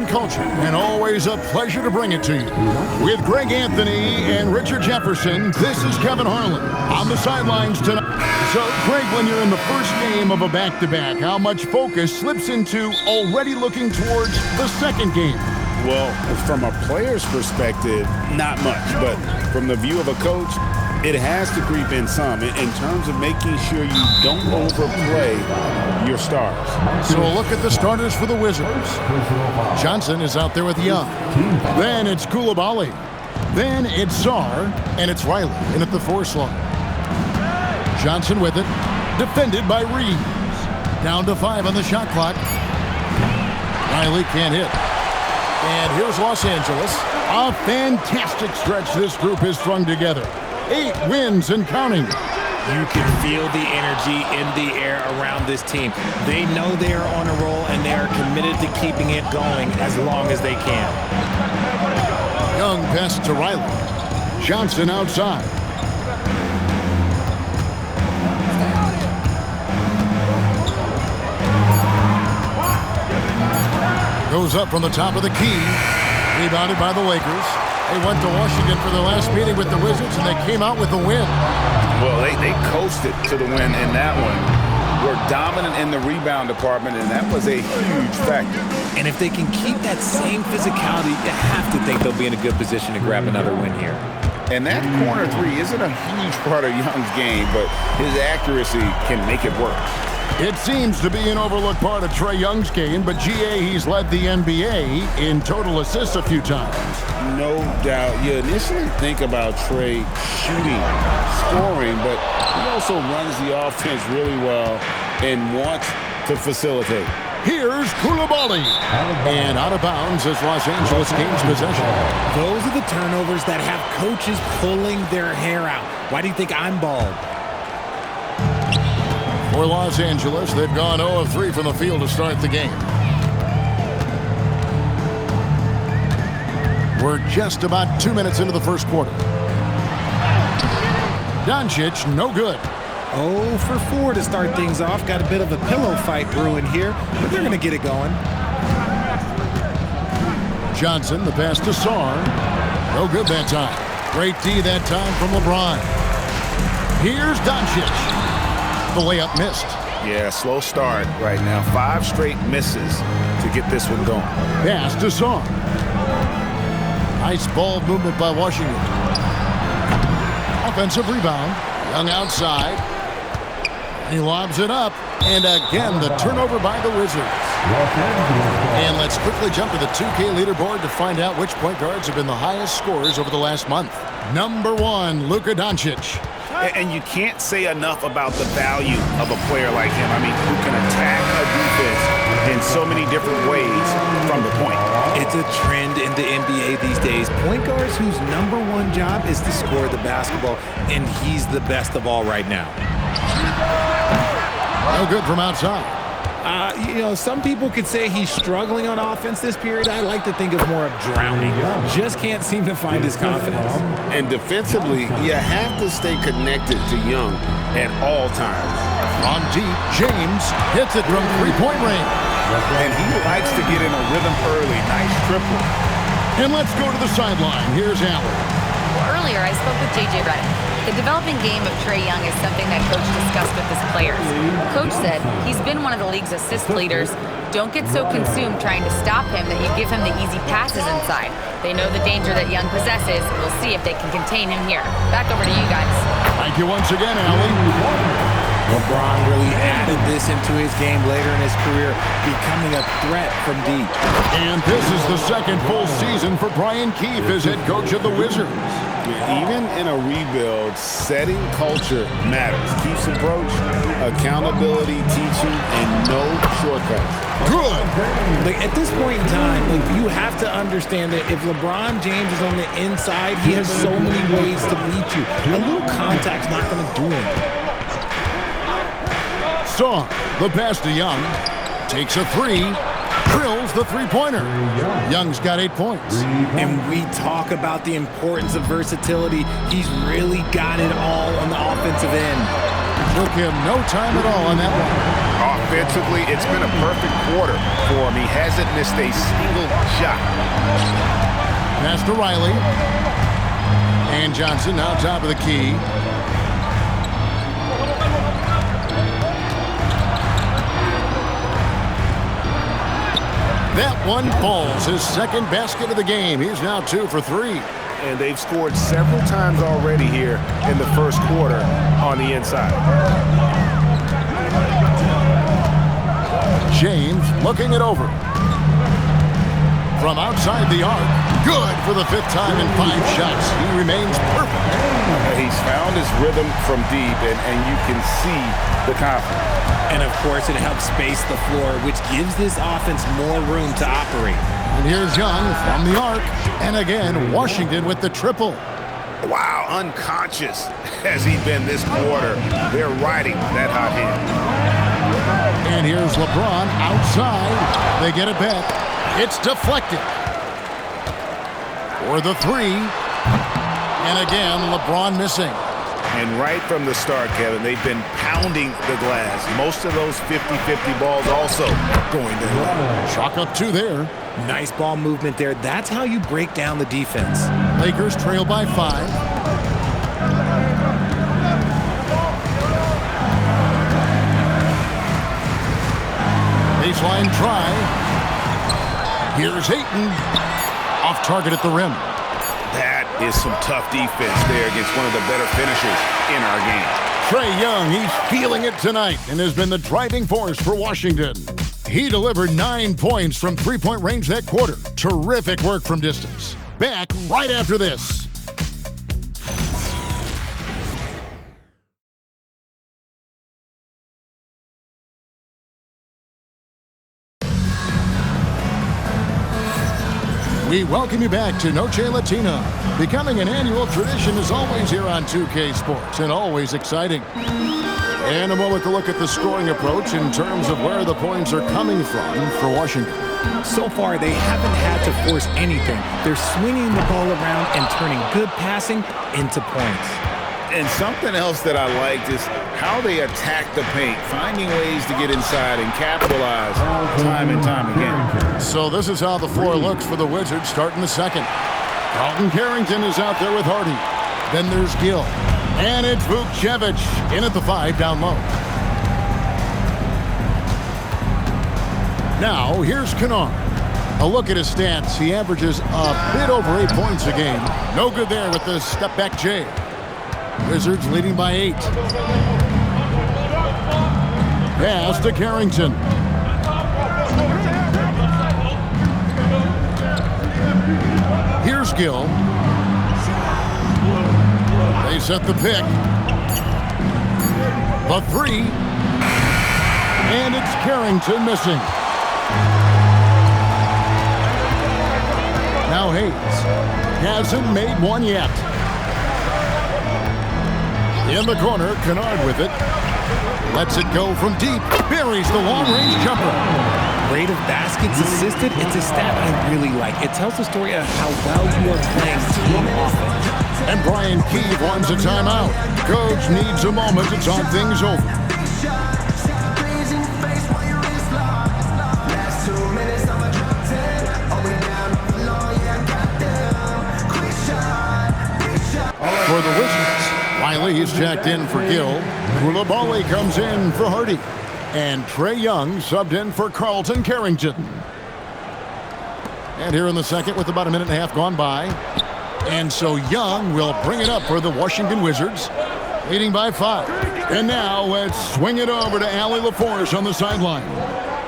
culture, and always a pleasure to bring it to you. With Greg Anthony and Richard Jefferson, this is Kevin Harlan on the sidelines tonight. So, Greg, when you're in the first game of a back-to-back, how much focus slips into already looking towards the second game? Well, from a player's perspective, not much. But from the view of a coach, it has to creep in some in terms of making sure you don't overplay your stars. So a look at the starters for the Wizards. Johnson is out there with Young. Then it's Coulibaly. Then it's Sarr, and it's Riley in at the 4 slot. Johnson with it, defended by Reeves. Down to 5 on the shot clock. Riley can't hit. And here's Los Angeles. A fantastic stretch this group has strung together. 8 wins and counting. You can feel the energy in the air around this team. They know they are on a roll, and they are committed to keeping it going as long as they can. Young pass to Riley. Johnson outside. Goes up from the top of the key. Rebounded by the Lakers. They went to Washington for their last meeting with the Wizards, and they came out with the win. Well, they coasted to the win in that one. Were dominant in the rebound department, and that was a huge factor. And if they can keep that same physicality, you have to think they'll be in a good position to grab another win here. And that corner 3 isn't a huge part of Young's game, but his accuracy can make it work. It seems to be an overlooked part of Trae Young's game, but GA, he's led the NBA in total assists a few times. No doubt. You initially think about Trae shooting, scoring, but he also runs the offense really well and wants to facilitate. Here's Coulibaly. And out of bounds as Los Angeles gains possession. Those are the turnovers that have coaches pulling their hair out. Why do you think I'm bald? For Los Angeles, they've gone 0 of 3 from the field to start the game. We're just about 2 minutes into the first quarter. Doncic, no good. 0 for 4 to start things off. Got a bit of a pillow fight brewing here, but they're going to get it going. Johnson, the pass to Sarr. No good that time. Great D that time from LeBron. Here's Doncic. The layup missed. Yeah, slow start right now. 5 straight misses to get this one going. Pass to Sarr. Nice ball movement by Washington. Offensive rebound. Young outside. He lobs it up. And again, the turnover by the Wizards. And let's quickly jump to the 2K leaderboard to find out which point guards have been the highest scorers over the last month. Number 1, Luka Doncic. And you can't say enough about the value of a player like him. I mean, who can attack a defense in so many different ways from the point. It's a trend in the NBA these days. Point guards whose number 1 job is to score the basketball, and he's the best of all right now. No good from outside. Some people could say he's struggling on offense this period. I like to think of more of drowning. Just can't seem to find his confidence. And defensively, you have to stay connected to Young at all times. On deep, James hits it from 3-point range. And he likes to get in a rhythm early. Nice triple. And let's go to the sideline. Here's Allen. Earlier, I spoke with J.J. Redick. The developing game of Trae Young is something that Coach discussed with his players. Coach said he's been one of the league's assist leaders. Don't get so consumed trying to stop him that you give him the easy passes inside. They know the danger that Young possesses. We'll see if they can contain him here. Back over to you guys. Thank you once again, Allen. LeBron really added this into his game later in his career, becoming a threat from deep. And this is the second full season for Brian Keefe as head coach of the Wizards. Even in a rebuild, setting culture matters. Keefe's approach, accountability, teaching, and no shortcuts. Good. At this point in time, you have to understand that if LeBron James is on the inside, he has so many ways to beat you. A little contact's not going to do him. Sarr, the pass to Young. Takes a 3. Drills the 3-pointer. Young's got 8 points. And we talk about the importance of versatility. He's really got it all on the offensive end. Took him no time at all on that one. Offensively, it's been a perfect quarter for him. He hasn't missed a single shot. Pass to Riley. And Johnson now top of the key. That one falls, his second basket of the game. He's now 2 for 3. And they've scored several times already here in the first quarter on the inside. James looking it over. From outside the arc. Good for the 5th time in 5 shots. He remains perfect. He's found his rhythm from deep, and you can see the confidence. And, of course, it helps space the floor, which gives this offense more room to operate. And here's Young from the arc. And again, Washington with the triple. Wow, unconscious has he been this quarter. They're riding that hot hand. And here's LeBron outside. They get it back. It's deflected. For the 3. And again, LeBron missing. And right from the start, Kevin, they've been pounding the glass. Most of those 50-50 balls also going their way. Chalk up 2 there. Nice ball movement there. That's how you break down the defense. Lakers trail by 5. Baseline try. Here's Ayton. Off target at the rim. That is some tough defense there against one of the better finishers in our game. Trae Young, he's feeling it tonight and has been the driving force for Washington. He delivered 9 points from three-point range that quarter. Terrific work from distance. Back right after this. We welcome you back to Noche Latina. Becoming an annual tradition is always here on 2K Sports and always exciting. And a moment to look at the scoring approach in terms of where the points are coming from for Washington. So far, they haven't had to force anything. They're swinging the ball around and turning good passing into points. And something else that I liked is how they attack the paint, finding ways to get inside and capitalize time and time again. So this is how the floor looks for the Wizards starting the second. Carlton Carrington is out there with Hardy. Then there's Gill. And it's Vukcevic in at the 5 down low. Now, here's Kennard. A look at his stats. He averages a bit over 8 points a game. No good there with the step-back J. Wizards leading by 8. Pass to Carrington. Here's Gill. They set the pick. The 3. And it's Carrington missing. Now Hayes hasn't made one yet. In the corner, Kennard with it. Lets it go from deep. Buries the long-range jumper. Rate of baskets assisted, it's a stat I really like. It tells the story of how well you are playing team offense. And Brian Keefe wants a timeout. Coach needs a moment to talk things over. For the Wizards, Riley is checked in for Gill. Koulibaly comes in for Hardy. And Trae Young subbed in for Carlton Carrington. And here in the second with about a minute and a half gone by. And so Young will bring it up for the Washington Wizards, leading by 5. And now let's swing it over to Allie LaForce on the sideline.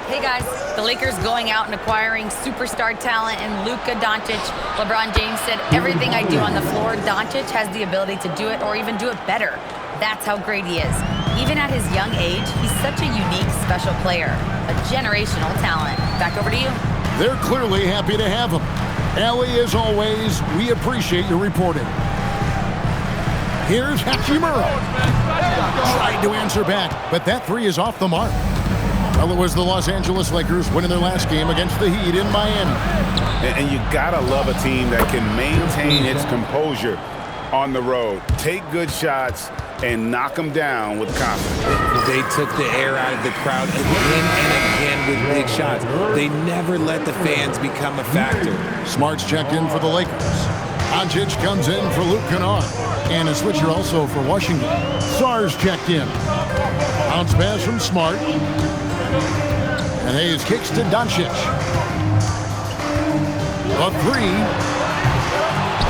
Hey guys, the Lakers going out and acquiring superstar talent in Luka Doncic. LeBron James said, everything I do on the floor, Doncic has the ability to do it or even do it better. That's how great he is. Even at his young age, he's such a unique, special player. A generational talent. Back over to you. They're clearly happy to have him. Allie, as always, we appreciate your reporting. Here's Hachimura. Tried to answer back, but that 3 is off the mark. Well, it was the Los Angeles Lakers winning their last game against the Heat in Miami. And you gotta love a team that can maintain its composure on the road. Take good shots and knock them down with confidence. They took the air out of the crowd again and again with big shots. They never let the fans become a factor. Smart's checked in for the Lakers. Doncic comes in for Luke Kennard. And a switcher also for Washington. Sarr's checked in. Bounce pass from Smart. And Hayes kicks to Doncic. A three.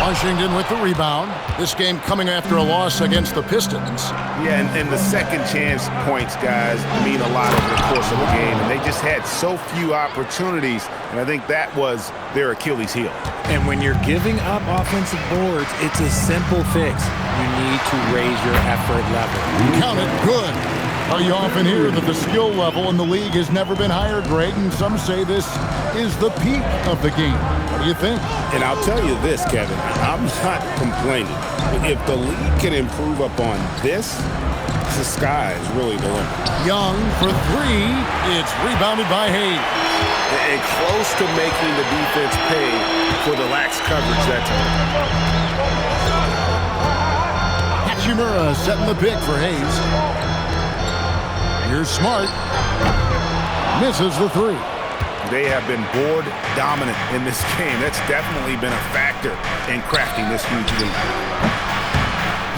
Washington with the rebound. This game coming after a loss against the Pistons. Yeah, and the second chance points, guys, mean a lot over the course of the game. And they just had so few opportunities, and I think that was their Achilles heel. And when you're giving up offensive boards, it's a simple fix. You need to raise your effort level. Count it. Good. You often hear that the skill level in the league has never been higher, Greg, and some say this is the peak of the game. What do you think? And I'll tell you this, Kevin, I'm not complaining. If the league can improve upon this, the sky is really the limit. Young for three. It's rebounded by Hayes. And close to making the defense pay for the lax coverage that time. Hachimura setting the pick for Hayes. Here's Smart. Misses the three. They have been board dominant in this game. That's definitely been a factor in crafting this huge lead.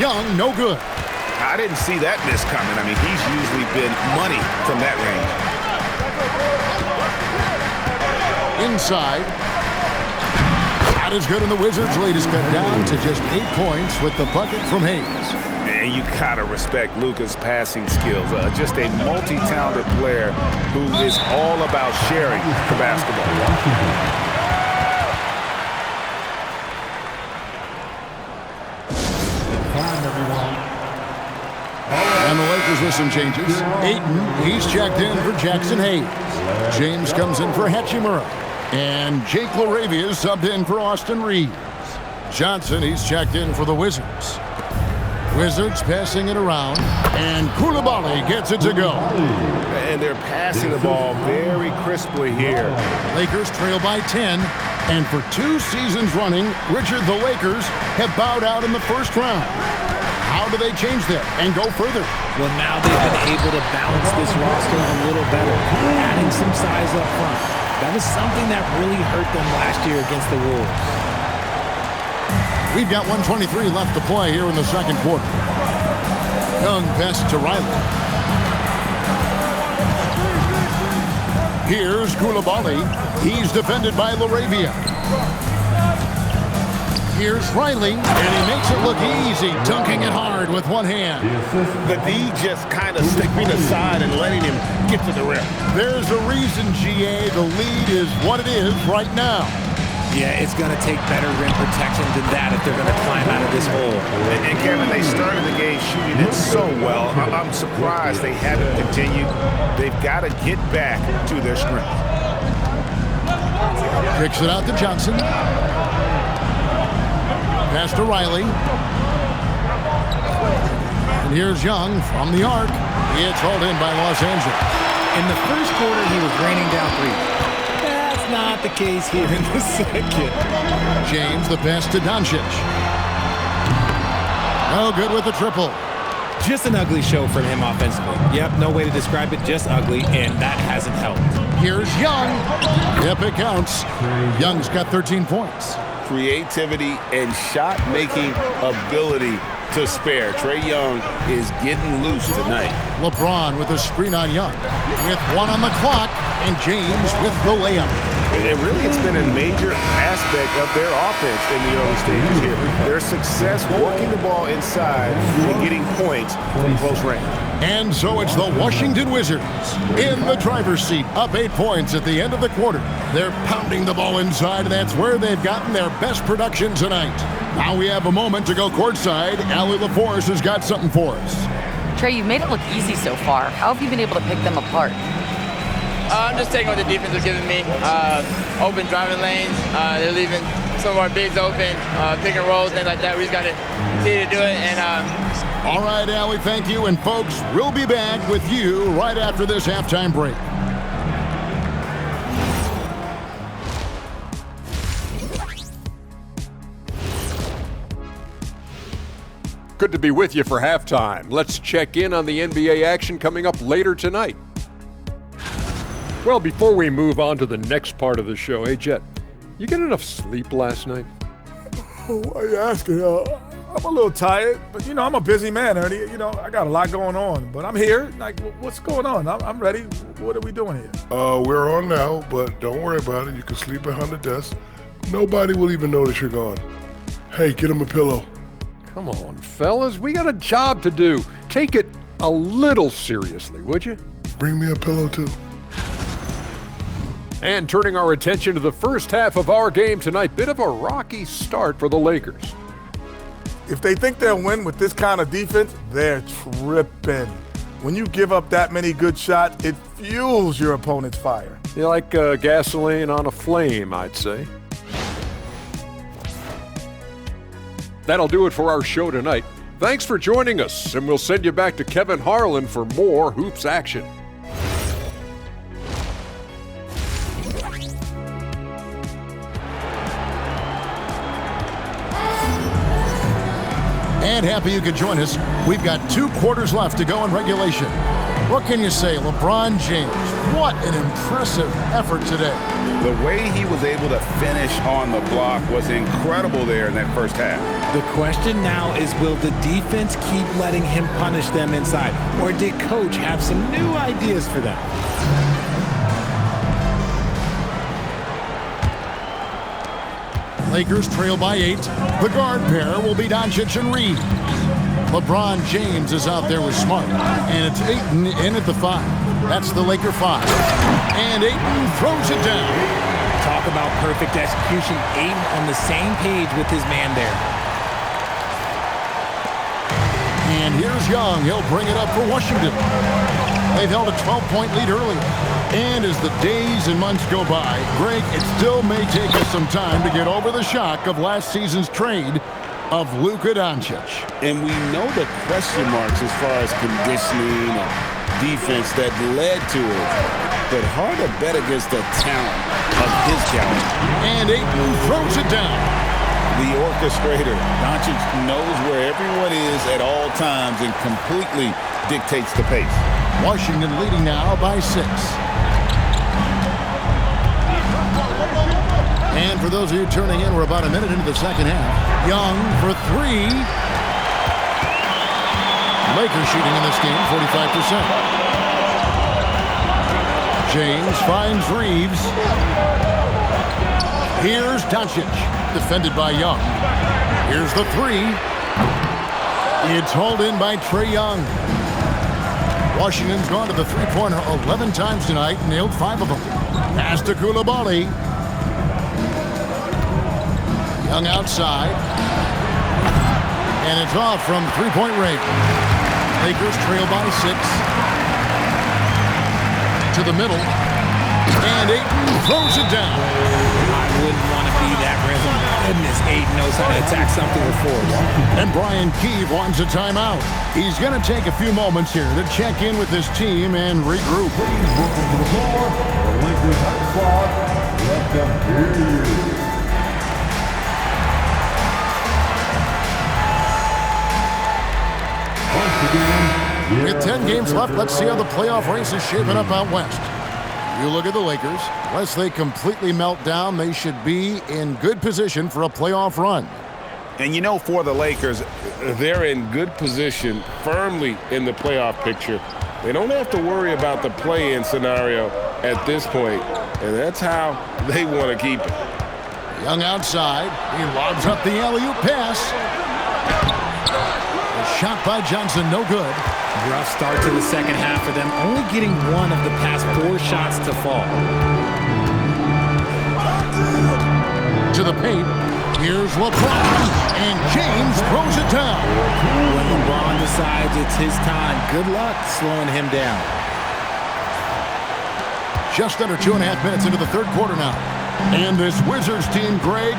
Young, no good. I didn't see that miss coming. I mean, he's usually been money from that range. Inside. That is good, and the Wizards' lead is cut down to just 8 points with the bucket from Hayes. And you gotta respect Luka's passing skills. Just a multi-talented player who is all about sharing the basketball. And the Lakers with some changes. Ayton, he's checked in for Jackson Hayes. James comes in for Hachimura. And Jake LaRavia is subbed in for Austin Reeves. Johnson, he's checked in for the Wizards. Wizards passing it around, and Coulibaly gets it to go. And they're passing the ball very crisply here. Lakers trail by 10, and for 2 seasons running, Richard, the Lakers have bowed out in the first round. How do they change that and go further? Well, now they've been able to balance this roster a little better, adding some size up front. That was something that really hurt them last year against the Wolves. We've got 1:23 left to play here in the second quarter. Young pass to Riley. Here's Coulibaly. He's defended by LaRavia. Here's Riley, and he makes it look easy, dunking it hard with one hand. The D just kind of stepping aside and letting him get to the rim. There's a reason, GA, the lead is what it is right now. Yeah, it's going to take better rim protection than that if they're going to climb out of this hole. And Kevin, they started the game shooting it so well. I'm surprised they haven't continued. They've got to get back to their strength. Kicks it out to Johnson. Pass to Riley. And here's Young from the arc. It's hauled in by Los Angeles. In the first quarter, he was raining down threes. That's not the case here in the second. James, the pass to Doncic. No good with the triple. Just an ugly show from him offensively. Yep, no way to describe it, just ugly, and that hasn't helped. Here's Young. Yep, it counts. Young's got 13 points. Creativity and shot-making ability to spare. Trae Young is getting loose tonight. LeBron with a screen on Young. With 1 on the clock, and James with the layup. And really, it's been a major aspect of their offense in the early stages here. Their success working the ball inside and getting points from close range. And so it's the Washington Wizards in the driver's seat, up 8 points at the end of the quarter. They're pounding the ball inside, and that's where they've gotten their best production tonight. Now we have a moment to go courtside. Allie LaForce has got something for us. Trae, you've made it look easy so far. How have you been able to pick them apart? I'm just taking what the defense is giving me. Open driving lanes. They're leaving some of our bigs open, pick and rolls, things like that. We just got to continue to do it. And all right, Allie, thank you. And folks, we'll be back with you right after this halftime break. Good to be with you for halftime. Let's check in on the NBA action coming up later tonight. Well, before we move on to the next part of the show, hey, Jet, you get enough sleep last night? Oh, why are you asking? I'm a little tired, but, I'm a busy man, Ernie. I got a lot going on, but I'm here. Like, what's going on? I'm ready. What are we doing here? We're on now, but don't worry about it. You can sleep behind the desk. Nobody will even notice you're gone. Hey, get him a pillow. Come on, fellas. We got a job to do. Take it a little seriously, would you? Bring me a pillow, too. And turning our attention to the first half of our game tonight, bit of a rocky start for the Lakers. If they think they'll win with this kind of defense, they're tripping. When you give up that many good shots, it fuels your opponent's fire. You like gasoline on a flame, I'd say. That'll do it for our show tonight. Thanks for joining us, and we'll send you back to Kevin Harlan for more Hoops action. And happy you could join us. We've got 2 quarters left to go in regulation. What can you say, LeBron James? What an impressive effort today. The way he was able to finish on the block was incredible there in that first half. The question now is, will the defense keep letting him punish them inside? Or did Coach have some new ideas for them? Lakers trail by 8. The guard pair will be Doncic and Reeves. LeBron James is out there with Smart. And it's Ayton in at the 5. That's the Laker 5. And Ayton throws it down. Talk about perfect execution. Ayton on the same page with his man there. And here's Young. He'll bring it up for Washington. They've held a 12-point lead early. And as the days and months go by, Greg, it still may take us some time to get over the shock of last season's trade of Luka Doncic. And we know the question marks as far as conditioning and defense that led to it. But hard to bet against the talent of his caliber. And Ayton throws it down. The orchestrator. Doncic knows where everyone is at all times and completely dictates the pace. Washington leading now by 6. And for those of you turning in, we're about a minute into the second half. Young for 3. Lakers shooting in this game 45%. James finds Reeves. Here's Doncic, defended by Young. Here's the 3. It's hauled in by Trae Young. Washington's gone to the three-pointer 11 times tonight, nailed 5 of them. Pass to Coulibaly. Young outside. And it's off from three-point range. Lakers trail by 6. To the middle. And Ayton throws it down. I wouldn't want to be that rhythm. Goodness, Ayton knows how to attack something with force. And Brian Keefe wants a timeout. He's going to take a few moments here to check in with his team and regroup. Please welcome to the floor, the Lakers hot squad. Let them hear you. With 10 games left, let's see how the playoff race is shaping up out west. You look at the Lakers. Unless they completely melt down, they should be in good position for a playoff run. And for the Lakers, they're in good position, firmly in the playoff picture. They don't have to worry about the play-in scenario at this point, and that's how they want to keep it. Young outside. He lobs up the alley-oop pass. A shot by Johnson, no good. Rough start to the second half for them, only getting 1 of the past 4 shots to fall. To the paint. Here's LeBron. And James throws it down. When LeBron decides it's his time, good luck slowing him down. Just under 2.5 minutes into the third quarter now. And this Wizards team, Greg,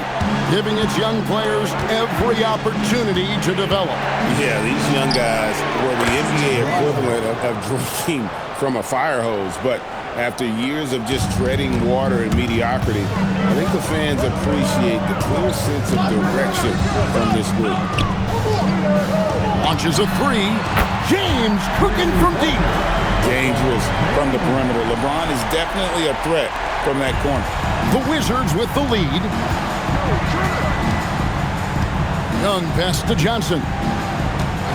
giving its young players every opportunity to develop. Yeah, these young guys were the NBA equivalent of drinking from a fire hose. But After years of just treading water and mediocrity, I think the fans appreciate the clear sense of direction from this group. Launches a three. James cooking from deep. Dangerous from the perimeter. LeBron is definitely a threat from that corner. The Wizards with the lead. Young pass to Johnson.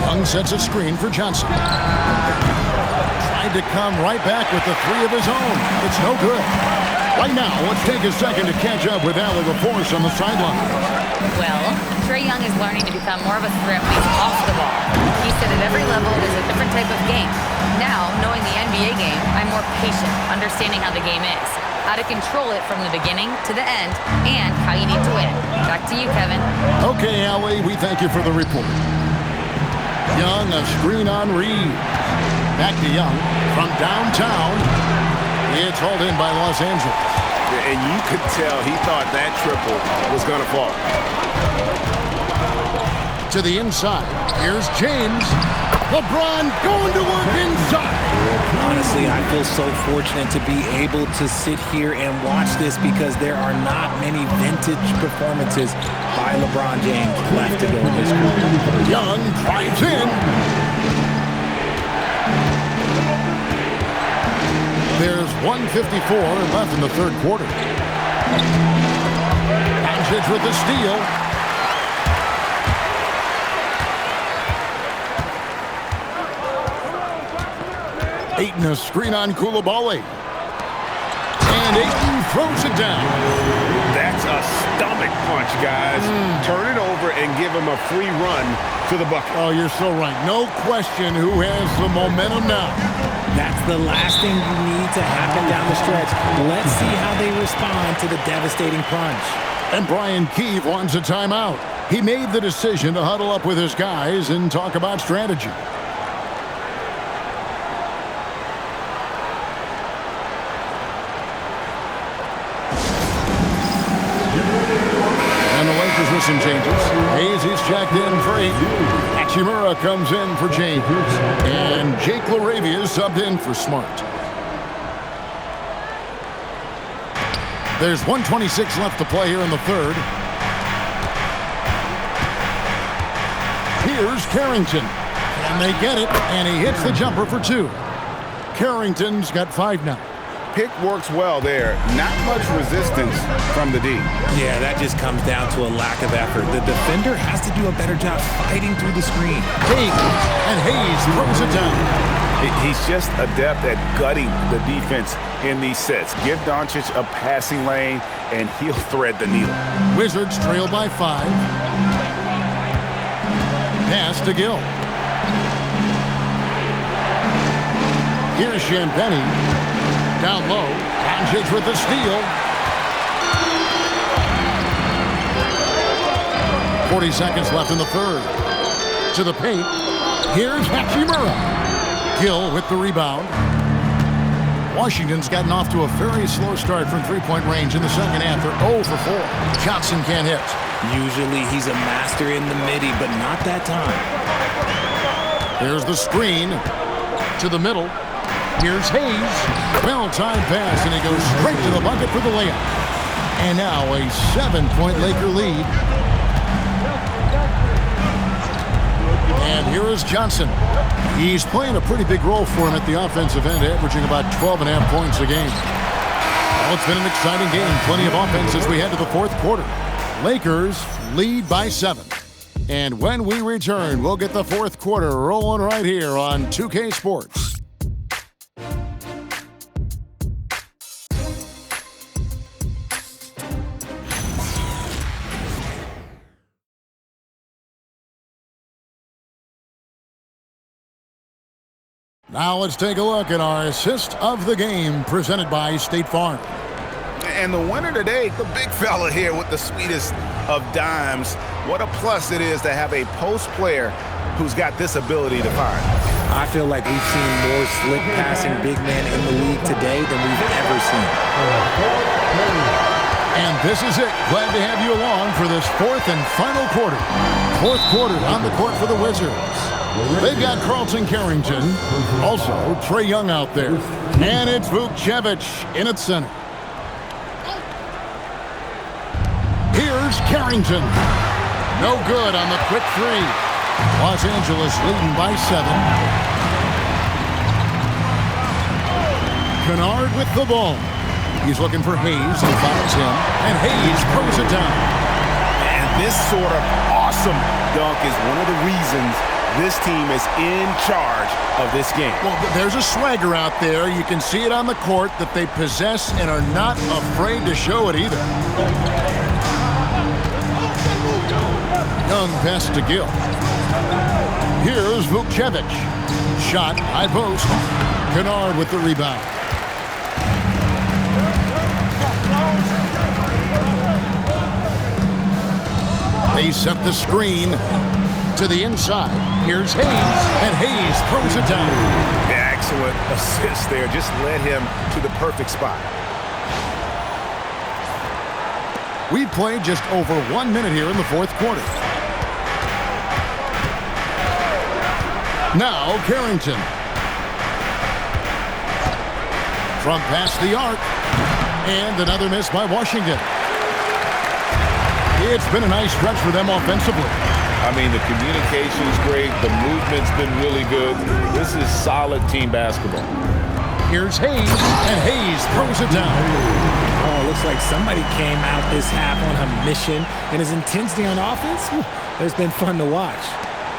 Young sets a screen for Johnson. Tried to come right back with the three of his own. It's no good. Right now, let's take a second to catch up with Allie LaForce on the sideline. Well, Trae Young is learning to become more of a threat when he's off the ball. He said at every level it is a different type of game. Now, knowing the NBA game, I'm more patient, understanding how the game is, how to control it from the beginning to the end, and how you need to win. Back to you, Kevin. Okay, Allie, we thank you for the report. Young, a screen on Reed. Back to Young from downtown. It's hauled in by Los Angeles. And you could tell he thought that triple was going to fall. To the inside. Here's James. LeBron going to work inside. Honestly, I feel so fortunate to be able to sit here and watch this because there are not many vintage performances by LeBron James left to go in his career. Young drives in. There's 1:54 left in the third quarter. Doncic with the steal. Ayton a screen on Coulibaly. And Ayton throws it down. That's a stomach punch, guys. Turn it over and give him a free run to the bucket. Oh, you're so right. No question who has the momentum now. That's the last thing you need to happen down the stretch. Let's see how they respond to the devastating punch. And Brian Keefe wants a timeout. He made the decision to huddle up with his guys and talk about strategy. And the Lakers with some changes. Hayes is checked in for 8. Hachimura comes in for James. And Jake LaRavia is subbed in for Smart. There's 1:26 left to play here in the third. Here's Carrington. And they get it, and he hits the jumper for 2. Carrington's got 5 now. Pick works well there. Not much resistance from the D. Yeah, that just comes down to a lack of effort. The defender has to do a better job fighting through the screen. Hayes throws it down. He's just adept at gutting the defense in these sets. Give Doncic a passing lane, and he'll thread the needle. Wizards trail by 5. Pass to Gill. Here's Champagnie. Down low. Doncic with the steal. 40 seconds left in the third. To the paint. Here's Hachimura. Gill with the rebound. Washington's gotten off to a very slow start from three-point range in the second half. They're 0 for 4. Johnson can't hit. Usually he's a master in the midi, but not that time. Here's the screen to the middle. Here's Hayes. Well-timed pass, and he goes straight to the bucket for the layup. And now a 7-point Laker lead. And here is Johnson. He's playing a pretty big role for him at the offensive end, averaging about 12.5 points a game. Well, it's been an exciting game. Plenty of offense as we head to the fourth quarter. Lakers lead by 7. And when we return, we'll get the fourth quarter rolling right here on 2K Sports. Now let's take a look at our assist of the game presented by State Farm. And the winner today, the big fella here with the sweetest of dimes. What a plus it is to have a post player who's got this ability to find. I feel like we've seen more slick passing big men in the league today than we've ever seen. And this is it. Glad to have you along for this fourth and final quarter. Fourth quarter on the court for the Wizards. They've got Carlton Carrington, also Trae Young out there. And it's Vukcevic in at center. Here's Carrington. No good on the quick three. Los Angeles leading by 7. Kennard with the ball. He's looking for Hayes. He finds him. And Hayes throws it down. And this sort of awesome dunk is one of the reasons this team is in charge of this game. Well, there's a swagger out there. You can see it on the court that they possess and are not afraid to show it either. Young pass to Gill. Here's Vukcevic. Shot, high post. Kennard with the rebound. They set the screen to the inside. Here's Hayes, and Hayes throws it down. Excellent assist there. Just led him to the perfect spot. We played just over 1 minute here in the fourth quarter. Now Carrington. From past the arc. And another miss by Washington. It's been a nice stretch for them offensively. I mean, the communication's great. The movement's been really good. This is solid team basketball. Here's Hayes, and Hayes throws it down. Oh, looks like somebody came out this half on a mission, and his intensity on offense, it's been fun to watch.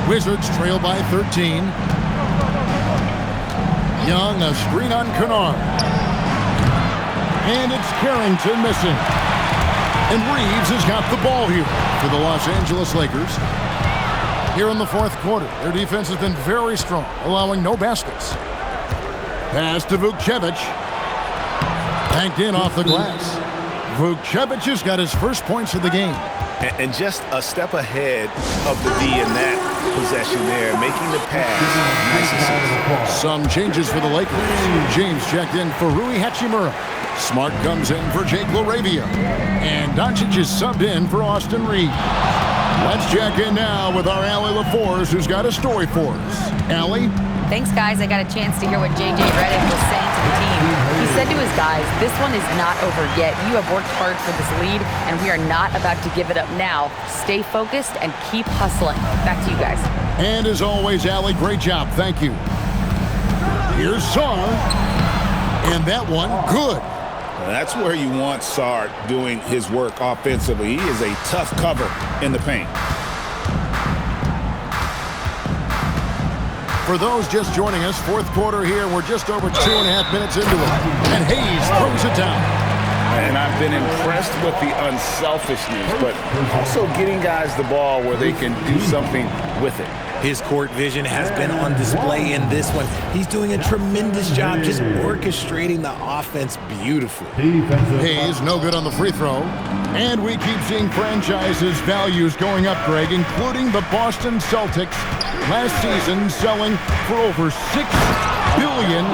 Wizards trail by 13. Young, a screen on Kennard. And it's Carrington missing. And Reeves has got the ball here for the Los Angeles Lakers. Here in the fourth quarter, their defense has been very strong, allowing no baskets. Pass to Vukcevic. Banked in off the glass. Vukcevic has got his first points of the game. And just a step ahead of the D in that possession there, making the pass. Nice assist. Some changes for the Lakers. James checked in for Rui Hachimura. Smart comes in for Jake LaRavia. And Doncic is subbed in for Austin Reeves. Let's check in now with our Allie LaForce, who's got a story for us. Allie? Thanks, guys. I got a chance to hear what J.J. Redick was saying to the team. He said to his guys, this one is not over yet. You have worked hard for this lead, and we are not about to give it up now. Stay focused and keep hustling. Back to you guys. And as always, Allie, great job. Thank you. Here's Sarr. And that one, good. That's where you want Sarr doing his work offensively. He is a tough cover in the paint. For those just joining us, fourth quarter here, we're just over 2.5 minutes into it. And Hayes throws it down. And I've been impressed with the unselfishness, but also getting guys the ball where they can do something with it. His court vision has been on display in this one. He's doing a tremendous job just orchestrating the offense beautifully. Hayes no good on the free throw. And we keep seeing franchises' values going up, Greg, including the Boston Celtics last season selling for over $6 billion.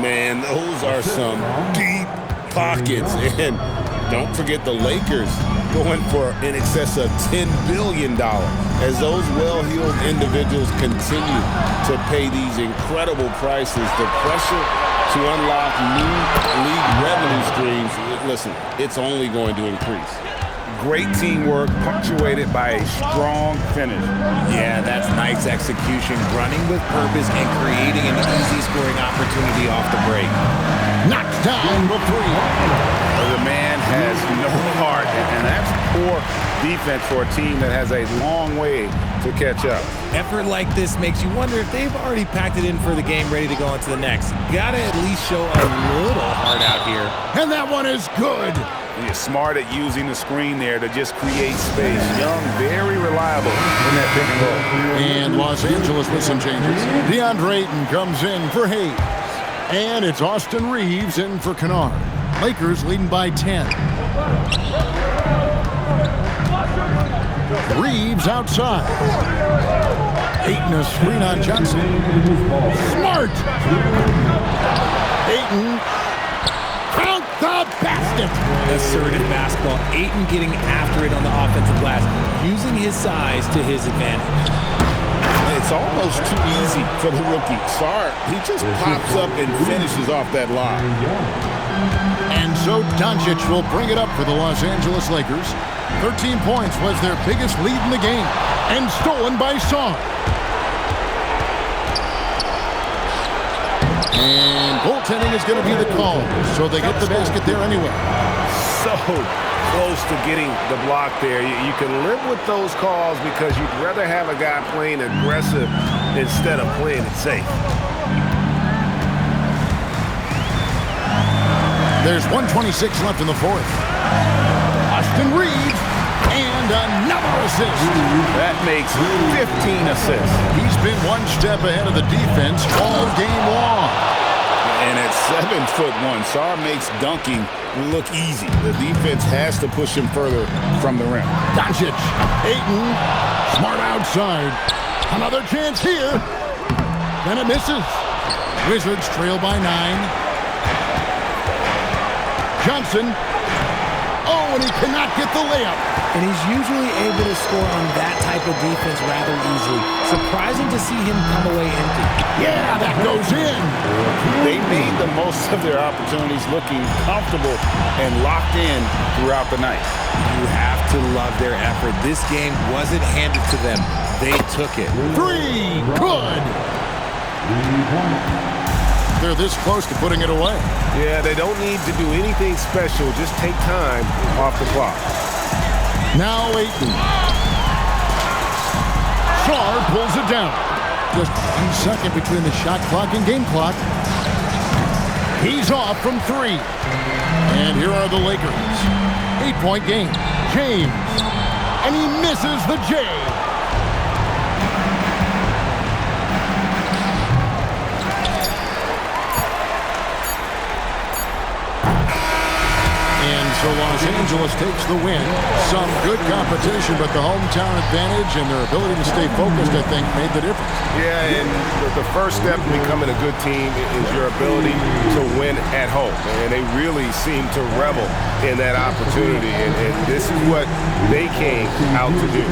Man, those are some deep pockets. And don't forget the Lakers going for in excess of $10 billion. As those well-heeled individuals continue to pay these incredible prices, the pressure to unlock new league revenue streams, listen, it's only going to increase. Great teamwork punctuated by a strong finish. Yeah, that's nice execution, running with purpose and creating an easy scoring opportunity off the break. Knocks down the three. The man has no heart, and that's poor defense for a team that has a long way to catch up. Effort like this makes you wonder if they've already packed it in for the game, ready to go on to the next. Gotta at least show a little heart out here. And that one is good. He's smart at using the screen there to just create space. Young, very reliable in that pick and roll. And Los Angeles with some changes. DeAndre Ayton comes in for Hayes. And it's Austin Reeves in for Kennard. Lakers leading by 10. Reeves outside. Ayton a screen on Johnson. Smart! Ayton count the basket. Assertive basketball. Ayton getting after it on the offensive glass, using his size to his advantage. it's almost too easy for the rookie. Sarr, he just pops up and finishes off that lob. And so Doncic will bring it up for the Los Angeles Lakers. 13 points was their biggest lead in the game, and stolen by Sarr. And goaltending is going to be the call, so they get the basket there anyway. So close to getting the block there. You can live with those calls because you'd rather have a guy playing aggressive instead of playing it safe. There's 1:26 left in the fourth. Austin Reeves, and another assist. That makes 15 assists. He's been one step ahead of the defense all game long. And at 7'1", Sarr makes dunking look easy. The defense has to push him further from the rim. Doncic, Ayton, smart outside. Another chance here. And it misses. Wizards trail by 9. Johnson. Oh, and he cannot get the layup. And he's usually able to score on that type of defense rather easily. Surprising to see him come away empty. Yeah, that goes in. They made the most of their opportunities, looking comfortable and locked in throughout the night. You have to love their effort. This game wasn't handed to them. They took it. 3, good. They're this close to putting it away. Yeah, they don't need to do anything special. Just take time off the clock. Now Ayton. Sarr pulls it down. Just 1 second between the shot clock and game clock. He's off from 3. And here are the Lakers. 8-point game. James. And he misses the J. So Los Angeles takes the win. Some good competition, but the hometown advantage and their ability to stay focused, I think, made the difference. Yeah, and the first step in becoming a good team is your ability to win at home. And they really seem to revel in that opportunity, and this is what they came out to do.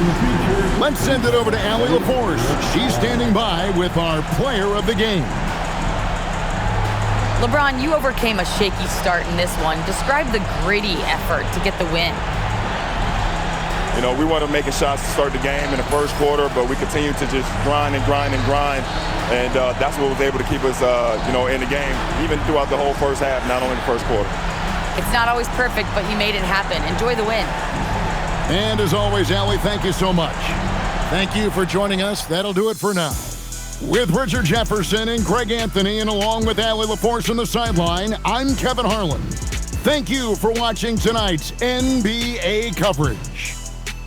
Let's send it over to Allie LaForce. She's standing by with our player of the game. LeBron, you overcame a shaky start in this one. Describe the gritty effort to get the win. You know, we wanted making shots to start the game in the first quarter, but we continued to just grind and grind and grind. And that's what was able to keep us, in the game, even throughout the whole first half, not only the first quarter. It's not always perfect, but you made it happen. Enjoy the win. And as always, Allie, thank you so much. Thank you for joining us. That'll do it for now. With Richard Jefferson and Greg Anthony, and along with Allie LaForce on the sideline, I'm Kevin Harlan. Thank you for watching tonight's NBA coverage.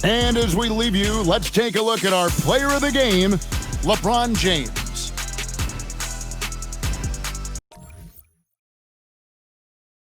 And as we leave you, let's take a look at our player of the game, LeBron James.